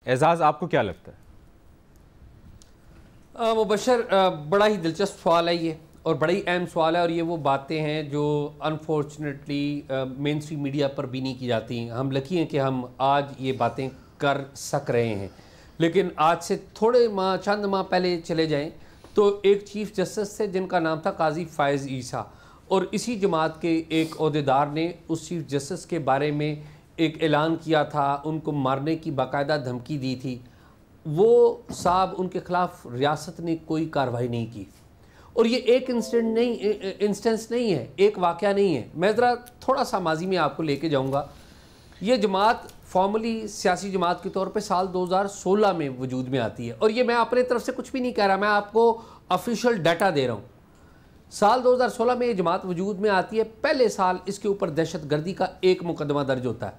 اعزاز آپ کو کیا لگتا ہے؟ مبشر بڑا ہی دلچسپ سوال ہے یہ اور بڑا ہی اہم سوال ہے، اور یہ وہ باتیں ہیں جو انفارچونیٹلی مین اسٹریم میڈیا پر بھی نہیں کی جاتی ہیں. ہم لکی ہیں کہ ہم آج یہ باتیں کر سک رہے ہیں، لیکن آج سے چند ماہ پہلے چلے جائیں تو ایک چیف جسٹس تھے جن کا نام تھا قاضی فائز عیسیٰ، اور اسی جماعت کے ایک عہدیدار نے اس چیف جسٹس کے بارے میں ایک اعلان کیا تھا، ان کو مارنے کی باقاعدہ دھمکی دی تھی. وہ صاحب ان کے خلاف ریاست نے کوئی کارروائی نہیں کی، اور یہ ایک انسٹنس نہیں ہے، ایک واقعہ نہیں ہے. میں ذرا تھوڑا سا ماضی میں آپ کو لے کے جاؤں گا. یہ جماعت فارملی سیاسی جماعت کے طور پہ سال 2016 میں وجود میں آتی ہے، اور یہ میں اپنے طرف سے کچھ بھی نہیں کہہ رہا، میں آپ کو آفیشیل ڈیٹا دے رہا ہوں. سال 2016 میں یہ جماعت وجود میں آتی ہے. پہلے سال اس کے اوپر دہشت گردی کا ایک مقدمہ درج ہوتا ہے،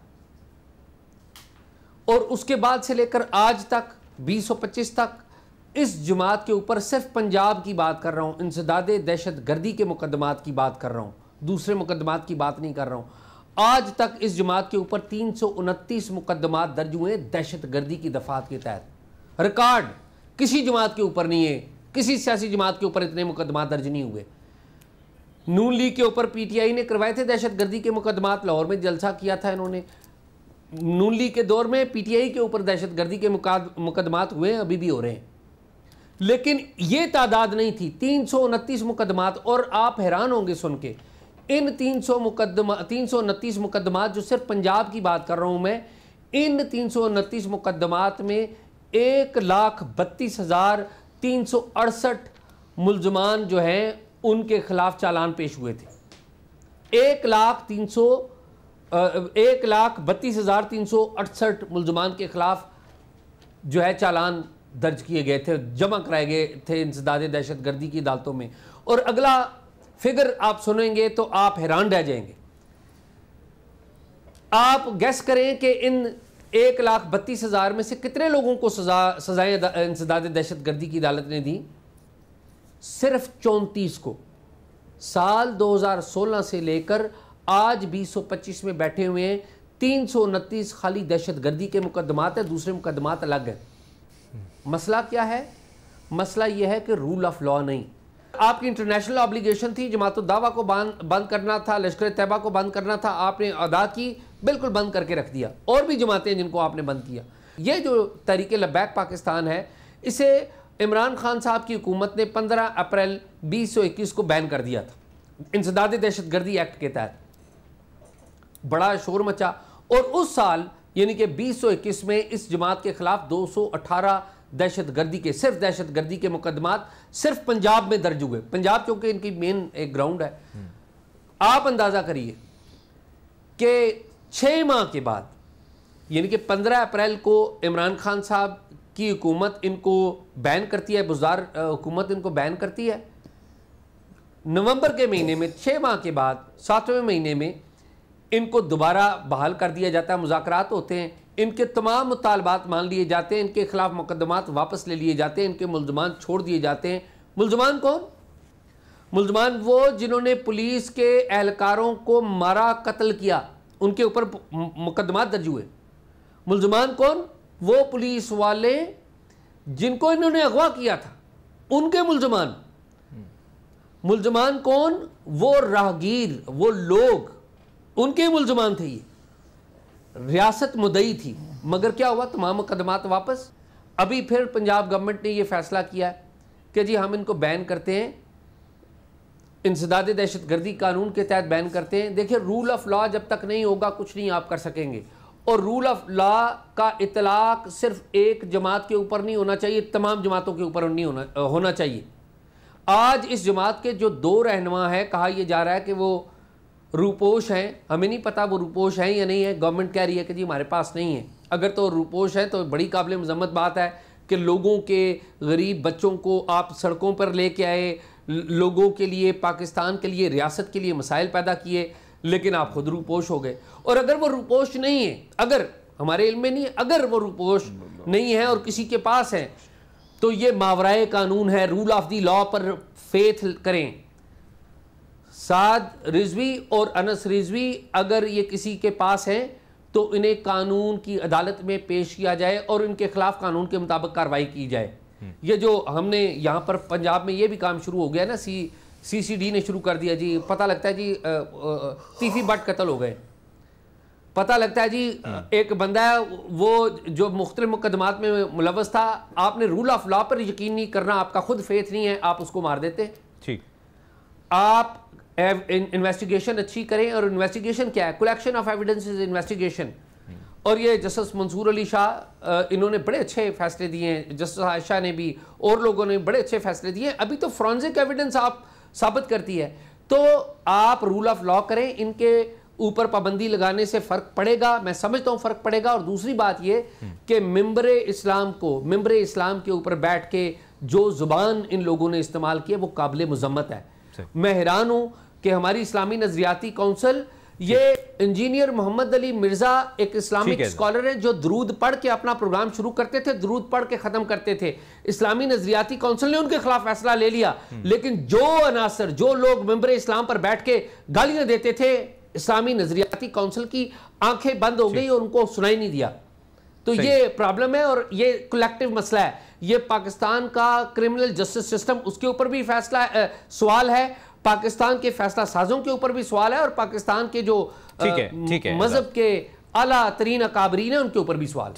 اور اس کے بعد سے لے کر آج تک 2025 تک اس جماعت کے اوپر صرف پنجاب کی بات کر رہا ہوں، انسداد دہشت گردی کے مقدمات کی بات کر رہا ہوں، دوسرے مقدمات کی بات نہیں کر رہا ہوں. آج تک اس جماعت کے اوپر 329 مقدمات درج ہوئے ہیں دہشت گردی کی دفعات کے تحت. ریکارڈ کسی جماعت کے اوپر نہیں ہے، کسی سیاسی جماعت کے اوپر اتنے مقدمات درج نہیں ہوئے. نون لیگ کے اوپر پی ٹی آئی نے کروائے تھے دہشت گردی کے مقدمات، لاہور میں جلسہ کیا تھا انہوں نے. نون لیگ کے دور میں پی ٹی آئی کے اوپر دہشت گردی کے مقدمات ہوئے ہیں، ابھی بھی ہو رہے ہیں. لیکن یہ تعداد نہیں تھی، 329 مقدمات. اور آپ حیران ہوں گے سن کے، ان 329 مقدمات جو صرف پنجاب کی بات کر رہا ہوں میں، ان 329 مقدمات میں 1,32,368 ملزمان جو ہیں ان کے خلاف چالان پیش ہوئے تھے. 1,32,368 ملزمان کے خلاف جو ہے چالان درج کیے گئے تھے، جمع کرائے گئے تھے انسداد دہشت گردی کی عدالتوں میں. اور اگلا فگر آپ سنیں گے تو آپ حیران رہ جائیں گے. آپ گیس کریں کہ ان 1,32,000 میں سے کتنے لوگوں کو سزائیں انسداد دہشت گردی کی عدالت نے دی؟ صرف 34 کو. سال 2016 سے لے کر آج 2025 میں بیٹھے ہوئے ہیں 329 خالی دہشت گردی کے مقدمات ہیں، دوسرے مقدمات الگ ہیں. مسئلہ کیا ہے؟ مسئلہ یہ ہے کہ رول آف لا نہیں. آپ کی انٹرنیشنل آبلیگیشن تھی، جماعت الدعوہ کو بند کرنا تھا، لشکر طیبہ کو بند کرنا تھا، آپ نے ادا کی، بالکل بند کر کے رکھ دیا. اور بھی جماعتیں جن کو آپ نے بند کیا. یہ جو تحریک لبیک پاکستان ہے، اسے عمران خان صاحب کی حکومت نے 15 اپریل 2021 کو بین کر دیا تھا انسداد دہشت گردی ایکٹ کے تحت. بڑا شور مچا، اور اس سال یعنی کہ 2021 میں اس جماعت کے خلاف 218 دہشت گردی کے، صرف دہشت گردی کے مقدمات صرف پنجاب میں درج ہوئے. پنجاب چونکہ ان کی مین ایک گراؤنڈ ہے. آپ اندازہ کریے کہ 6 ماہ کے بعد یعنی کہ 15 اپریل کو عمران خان صاحب کی حکومت ان کو بین کرتی ہے، بزدار حکومت ان کو بین کرتی ہے. نومبر کے مہینے میں 6 ماہ کے بعد 7ویں مہینے میں ان کو دوبارہ بحال کر دیا جاتا ہے. مذاکرات ہوتے ہیں، ان کے تمام مطالبات مان لیے جاتے ہیں، ان کے خلاف مقدمات واپس لے لیے جاتے ہیں، ان کے ملزمان چھوڑ دیے جاتے ہیں. ملزمان کون؟ ملزمان وہ جنہوں نے پولیس کے اہلکاروں کو مارا، قتل کیا، ان کے اوپر مقدمات درج ہوئے. ملزمان کون؟ وہ پولیس والے جن کو انہوں نے اغوا کیا تھا، ان کے ملزمان. ملزمان کون؟ وہ راہگیر، وہ لوگ، ان کے ملزمان تھے. یہ ریاست مدعی تھی، مگر کیا ہوا؟ تمام مقدمات واپس. ابھی پھر پنجاب گورنمنٹ نے یہ فیصلہ کیا کہ جی ہم ان کو بین کرتے ہیں، انسداد دہشت گردی قانون کے تحت بین کرتے ہیں. دیکھیں، رول آف لا جب تک نہیں ہوگا کچھ نہیں آپ کر سکیں گے. اور رول آف لا کا اطلاق صرف ایک جماعت کے اوپر نہیں ہونا چاہیے، تمام جماعتوں کے اوپر نہیں ہونا چاہیے. آج اس جماعت کے جو 2 رہنما ہیں، کہا یہ جا رہا ہے کہ وہ روپوش ہیں. ہمیں نہیں پتا وہ روپوش ہیں یا نہیں ہے، گورنمنٹ کہہ رہی ہے کہ جی ہمارے پاس نہیں ہے. اگر تو روپوش ہیں تو بڑی قابل مذمت بات ہے کہ لوگوں کے، غریب بچوں کو آپ سڑکوں پر لے کے آئے، لوگوں کے لیے، پاکستان کے لیے، ریاست کے لیے مسائل پیدا کیے، لیکن آپ خود روپوش ہو گئے. اور اگر وہ روپوش نہیں ہے، اگر ہمارے علم میں نہیں، اگر وہ روپوش نہیں ہے اور کسی کے پاس ہے، تو یہ ماورائے قانون ہے، رول آف دی لا پر فیتھ کریں. سعد رضوی اور انس رضوی اگر یہ کسی کے پاس ہیں تو انہیں قانون کی عدالت میں پیش کیا جائے اور ان کے خلاف قانون کے مطابق کارروائی کی جائے. یہ جو ہم نے یہاں پر پنجاب میں یہ بھی کام شروع ہو گیا نا, سی ڈی نے شروع کر دیا جی, پتہ لگتا ہے جی تیفی بٹ قتل ہو گئے, پتہ لگتا ہے جی ایک بندہ ہے وہ جو مختلف مقدمات میں ملوث تھا, آپ نے رول آف لا پر یقین نہیں کرنا, آپ کا خود فیتھ نہیں ہے, آپ اس کو مار دیتے. ٹھیک, آپ انویسٹیگیشن اچھی کریں, اور انویسٹیگیشن کیا ہے؟ Collection of evidence is investigation. اور یہ جسٹس منصور علی شاہ انہوں نے بڑے اچھے فیصلے دیے ہیں, جسٹس عائشہ نے بھی, اور لوگوں نے بڑے اچھے فیصلے دیے ہیں. ابھی تو فورنزک ایویڈنس آپ ثابت کرتی ہے, تو آپ رول آف لا کریں, ان کے اوپر پابندی لگانے سے فرق پڑے گا, میں سمجھتا ہوں فرق پڑے گا. اور دوسری بات یہ کہ ممبر اسلام کے اوپر بیٹھ کے جو زبان ان لوگوں نے استعمال کی ہے وہ قابل مذمت ہے. میں حیران ہوں کہ ہماری اسلامی نظریاتی کونسل, یہ انجینئر محمد علی مرزا ایک اسلامک اسکالر ہے جو درود پڑھ کے اپنا پروگرام شروع کرتے تھے, درود پڑھ کے ختم کرتے تھے. اسلامی نظریاتی کونسل نے ان کے خلاف فیصلہ لے لیا, لیکن جو عناصر, جو لوگ ممبر اسلام پر بیٹھ کے گالیاں دیتے تھے, اسلامی نظریاتی کونسل کی آنکھیں بند ہو گئی اور ان کو سنائی نہیں دیا. تو یہ پرابلم ہے, اور یہ کلیکٹیو مسئلہ ہے. یہ پاکستان کا کرمنل جسٹس سسٹم, اس کے اوپر بھی فیصلہ سوال ہے, پاکستان کے فیصلہ سازوں کے اوپر بھی سوال ہے, اور پاکستان کے جو مذہب کے اعلیٰ ترین اکابرین ہیں ان کے اوپر بھی سوال ہے.